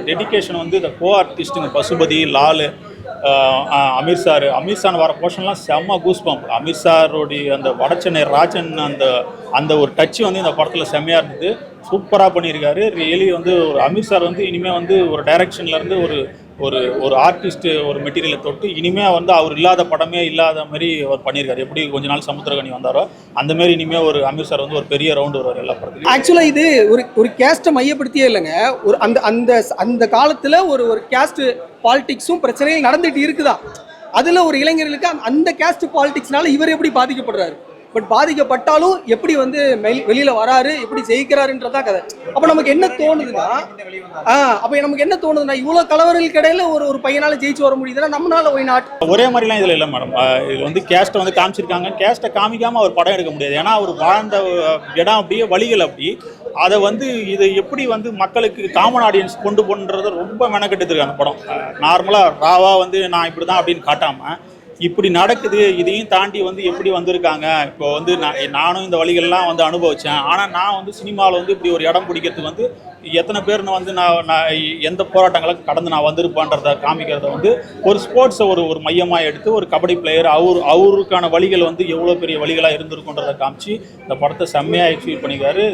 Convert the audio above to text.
Dedication வந்து இந்த கோ ஆர்டிஸ்ட்டுங்க பசுபதி லாலு அமீர்சான் வர போர்ஷன்லாம் செம்ம கூஸ் பம்ப். அமீர்சாரோடைய அந்த வடச்சென்னை ராஜன் அந்த அந்த ஒரு டச்சு வந்து இந்த படத்தில் செம்மையாக இருந்தது. சூப்பராக பண்ணியிருக்காரு. ரியலி வந்து ஒரு அமீர்சார் வந்து இனிமேல் வந்து ஒரு டைரக்ஷன்லேருந்து ஒரு ஒரு ஒரு ஆர்டிஸ்ட்டு ஒரு மெட்டீரியலை தொட்டு இனிமேல் வந்து அவர் இல்லாத படமே இல்லாத மாதிரி அவர் பண்ணியிருக்காரு. எப்படி கொஞ்ச நாள் சமுத்திரகனி வந்தாரோ அந்தமாரி இனிமேல் ஒரு அமீர்சார் வந்து ஒரு பெரிய ரவுண்டு வருவார் எல்லா படத்துலையும். ஆக்சுவலாக இது ஒரு கேஸ்ட்டை மையப்படுத்தியே இல்லைங்க. ஒரு அந்த அந்த அந்த காலத்தில் ஒரு கேஸ்ட் பாலிடிக்ஸும் பிரச்சனையும் நடந்துட்டு இருக்குதா. அதில் ஒரு இளைஞர்களுக்கு அந்த கேஸ்ட் பாலிடிக்ஸ்னால இவர் எப்படி பாதிக்கப்படுறாரு, பட் பாதிக்கப்பட்டாலும் எப்படி வந்து வெளியில வராரு, எப்படி ஜெயிக்கிறாருன்றதா கதை. அப்ப நமக்கு என்ன தோணுதுன்னா இவ்வளவு கலவரங்களுக்கு இடையில ஒரு பையனால ஜெயிச்சு வர முடியுதுன்னா நம்மளால ஒய் நாட். ஒரே மாதிரிலாம் இதுல இல்லை மேடம். இது வந்து கேஸ்ட்டை வந்து காமிச்சிருக்காங்க. கேஸ்ட்டை காமிக்காம அவர் படம் எடுக்க முடியாது. ஏன்னா அவர் வாழ்ந்த இடம் அப்படியே வழிகள் அப்படி. அதை வந்து இதை எப்படி வந்து மக்களுக்கு காமன் ஆடியன்ஸ் கொண்டு போன்றது ரொம்ப மெனக்கெட்டுருக்கு அந்த படம். நார்மலாக ராவா வந்து நான் இப்படி தான் அப்படின்னு காட்டாமல் இப்படி நடக்குது, இதையும் தாண்டி வந்து எப்படி வந்திருக்காங்க. இப்போ வந்து நானும் இந்த வழிகள்லாம் வந்து அனுபவித்தேன். ஆனால் நான் வந்து சினிமாவில் வந்து இப்படி ஒரு இடம் பிடிக்கிறதுக்கு வந்து எத்தனை பேர்னு வந்து நான் எந்த போராட்டங்களை கடந்து நான் வந்திருப்பான்றதை காமிக்கிறத வந்து ஒரு ஸ்போர்ட்ஸை ஒரு மையமாக எடுத்து ஒரு கபடி பிளேயர் அவருக்கான வழிகள் வந்து எவ்வளோ பெரிய வழிகளாக இருந்திருக்குன்றதை காமிச்சு இந்த படத்தை செம்மையாக எக்ஸிக்யூட் பண்ணிக்காரு.